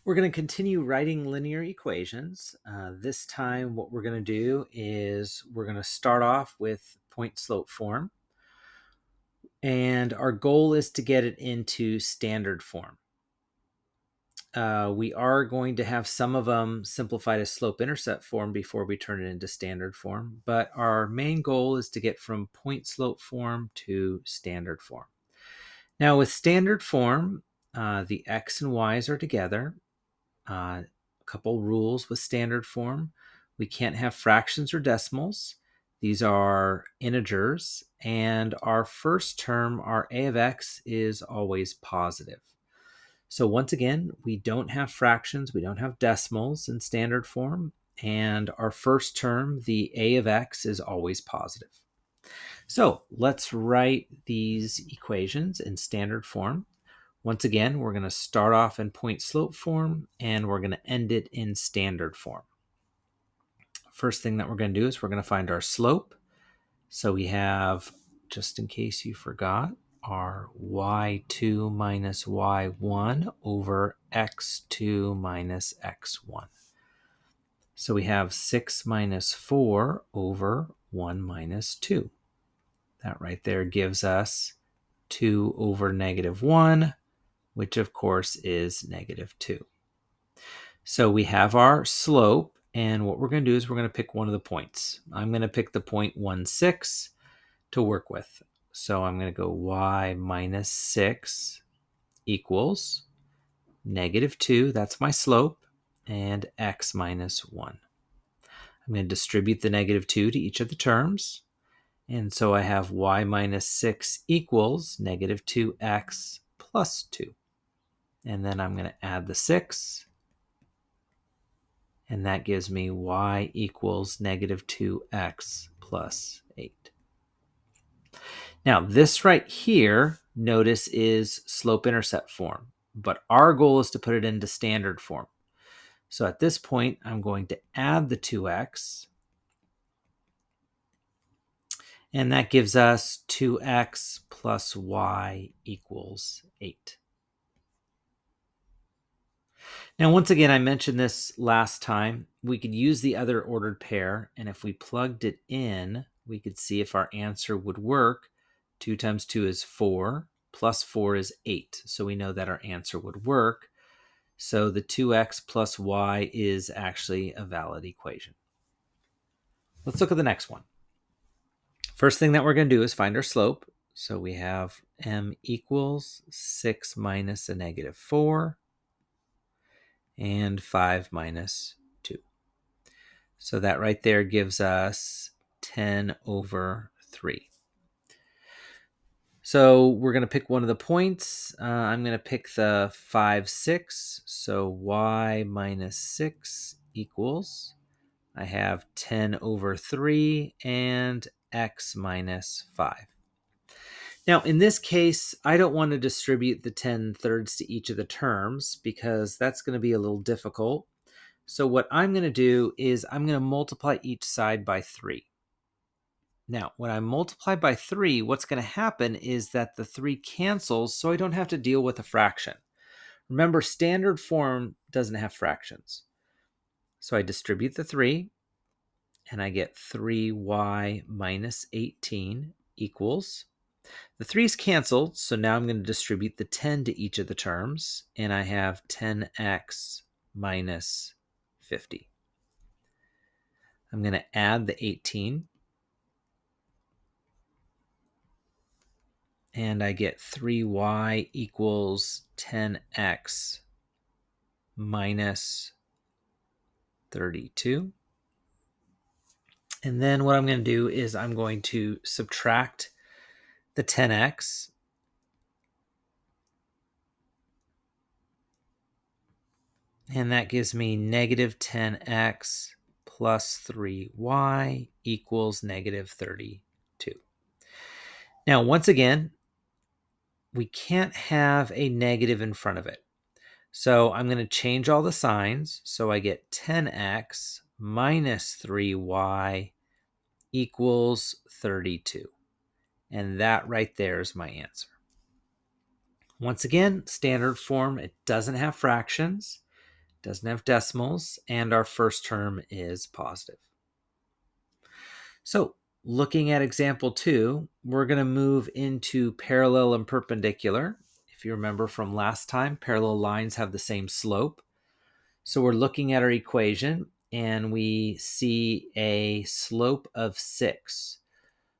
We're going to continue writing linear equations. This time what we're going to do is we're going to start off with point-slope form, and our goal is to get it into standard form. We are going to have some of them simplified as slope-intercept form before we turn it into standard form, but our main goal is to get from point-slope form to standard form. Now with standard form, the x and y's are together. A couple rules with standard form. We can't have fractions or decimals. These are integers, and our first term, our a of x, is always positive. So once again, we don't have fractions, we don't have decimals in standard form, and our first term, the a of x, is always positive. So let's write these equations in standard form. Once again, we're going to start off in point-slope form, and we're going to end it in standard form. First thing that we're going to do is we're going to find our slope. So we have, just in case you forgot, our y2 minus y1 over x2 minus x1. So we have 6 minus 4 over 1 minus 2. That right there gives us 2 over negative 1, which of course is negative 2. So we have our slope, and what we're going to do is we're going to pick one of the points. I'm going to pick the point 1, 6 to work with. So I'm going to go y minus 6 equals negative 2, that's my slope, and x minus 1. I'm going to distribute the negative 2 to each of the terms. And so I have y minus 6 equals negative 2x plus 2. And then I'm going to add the 6. And that gives me y equals negative 2x plus 8. Now, this right here, notice, is slope-intercept form. But our goal is to put it into standard form. So at this point, I'm going to add the 2x. And that gives us 2x plus y equals 8. Now, once again, I mentioned this last time. We could use the other ordered pair, and if we plugged it in, we could see if our answer would work. 2 times 2 is 4, plus 4 is 8. So we know that our answer would work. So the 2x plus y is actually a valid equation. Let's look at the next one. First thing that we're going to do is find our slope. So we have m equals 6 minus a negative 4. And 5 minus 2. So that right there gives us 10 over 3. So we're going to pick one of the points. I'm going to pick the 5, 6. So y minus 6 equals, I have 10 over 3 and x minus 5. Now, in this case, I don't want to distribute the 10 thirds to each of the terms because that's going to be a little difficult. So what I'm going to do is I'm going to multiply each side by 3. Now, when I multiply by 3, what's going to happen is that the 3 cancels, so I don't have to deal with a fraction. Remember, standard form doesn't have fractions. So I distribute the 3, and I get 3y minus 18 equals. The 3's canceled, so now I'm going to distribute the 10 to each of the terms, and I have 10x minus 50. I'm going to add the 18, and I get 3y equals 10x minus 32. And then what I'm going to do is I'm going to subtract the 10x, and that gives me negative 10x plus 3y equals negative 32. Now, once again, we can't have a negative in front of it. So I'm going to change all the signs. So I get 10x minus 3y equals 32. And that right there is my answer. Once again, standard form, it doesn't have fractions. doesn't have decimals, and our first term is positive. So looking at example 2, we're going to move into parallel and perpendicular. If you remember from last time, parallel lines have the same slope. So we're looking at our equation, and we see a slope of 6.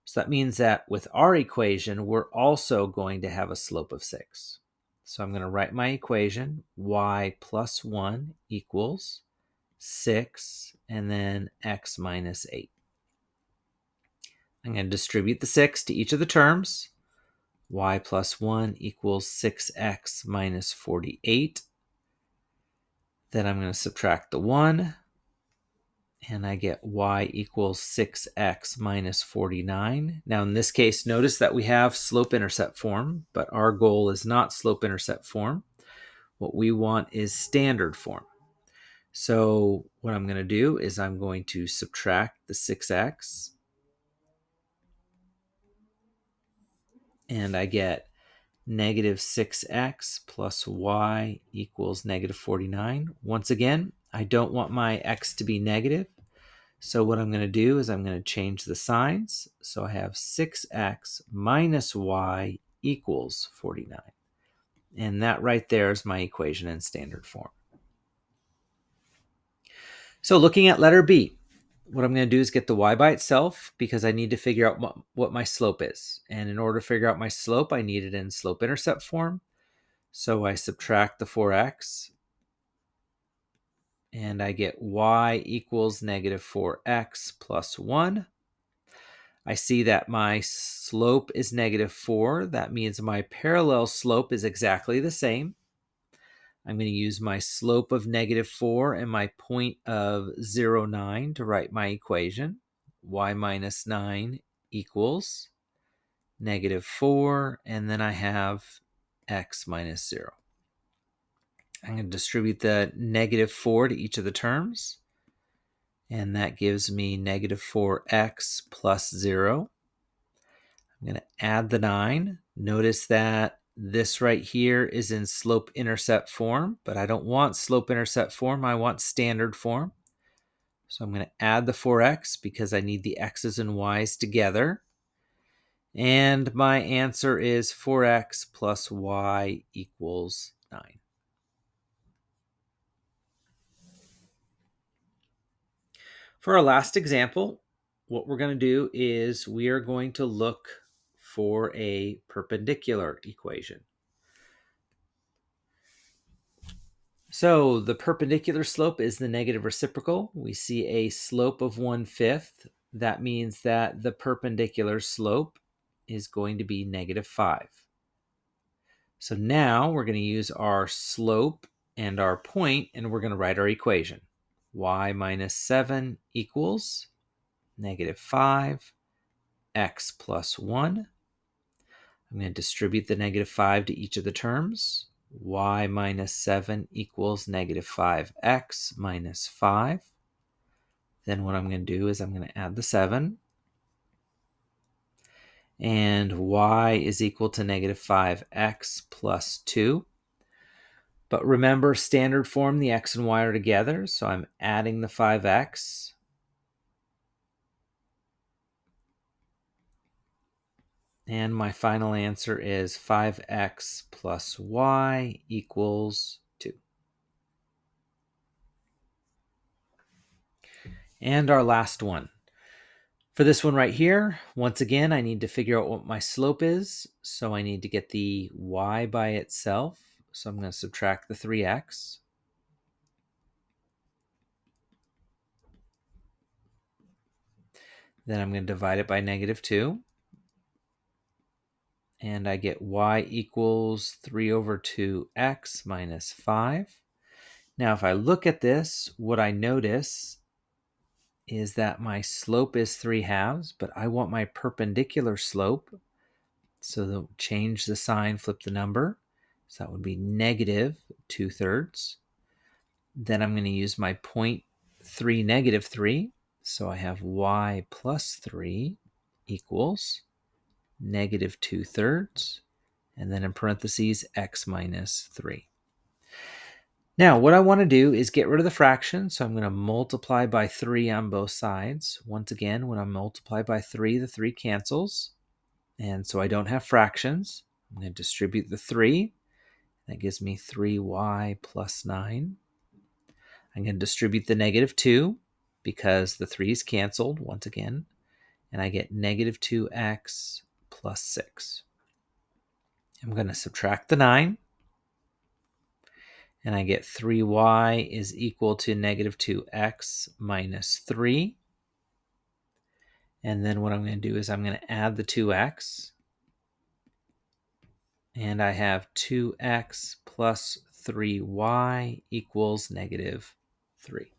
So that means that with our equation, we're also going to have a slope of 6. So I'm going to write my equation, y plus 1 equals 6, and then x minus 8. I'm going to distribute the 6 to each of the terms. Y plus 1 equals 6x minus 48. Then I'm going to subtract the 1, and I get y equals 6x minus 49. Now in this case, notice that we have slope-intercept form, but our goal is not slope-intercept form. What we want is standard form. So what I'm going to do is I'm going to subtract the 6x, and I get negative 6x plus y equals negative 49. Once again, I don't want my x to be negative. So what I'm going to do is I'm going to change the signs. So I have 6x minus y equals 49. And that right there is my equation in standard form. So looking at letter B, what I'm going to do is get the y by itself because I need to figure out what my slope is. And in order to figure out my slope, I need it in slope-intercept form. So I subtract the 4x, and I get y equals negative 4x plus 1. I see that my slope is negative 4. That means my parallel slope is exactly the same. I'm going to use my slope of negative 4 and my point of 0.9 to write my equation. Y minus 9 equals negative 4, and then I have x minus 0. I'm going to distribute the negative 4 to each of the terms, and that gives me negative 4x plus 0. I'm going to add the 9. Notice that this right here is in slope-intercept form, but I don't want slope-intercept form. I want standard form. So I'm going to add the 4x because I need the x's and y's together. And my answer is 4x plus y equals 9. For our last example, what we're going to do is we are going to look for a perpendicular equation. So the perpendicular slope is the negative reciprocal. We see a slope of 1/5. That means that the perpendicular slope is going to be negative 5. So now we're going to use our slope and our point, and we're going to write our equation. Y minus 7 equals negative 5, x plus 1. I'm going to distribute the negative 5 to each of the terms. Y minus 7 equals negative 5x minus 5. Then what I'm going to do is I'm going to add the 7. And y is equal to negative 5x plus 2. But remember, standard form, the x and y are together, so I'm adding the 5x. And my final answer is 5x plus y equals 2. And our last one. For this one right here, once again, I need to figure out what my slope is. So I need to get the y by itself. So I'm going to subtract the 3x. Then I'm going to divide it by negative 2. And I get y equals 3 over 2x minus 5. Now, if I look at this, what I notice is that my slope is 3/2, but I want my perpendicular slope. So change the sign, flip the number. So that would be negative 2/3. Then I'm going to use my point 3, negative 3. So I have y plus 3 equals negative 2/3. And then in parentheses, x minus 3. Now, what I want to do is get rid of the fraction, so I'm going to multiply by 3 on both sides. Once again, when I multiply by 3, the 3 cancels, and so I don't have fractions. I'm going to distribute the 3. That gives me 3y plus 9. I'm going to distribute the negative 2 because the 3 is canceled once again, and I get negative 2x plus 6. I'm going to subtract the 9, and I get 3y is equal to negative 2x minus 3. And then what I'm going to do is I'm going to add the 2x, and I have 2x plus 3y equals negative 3.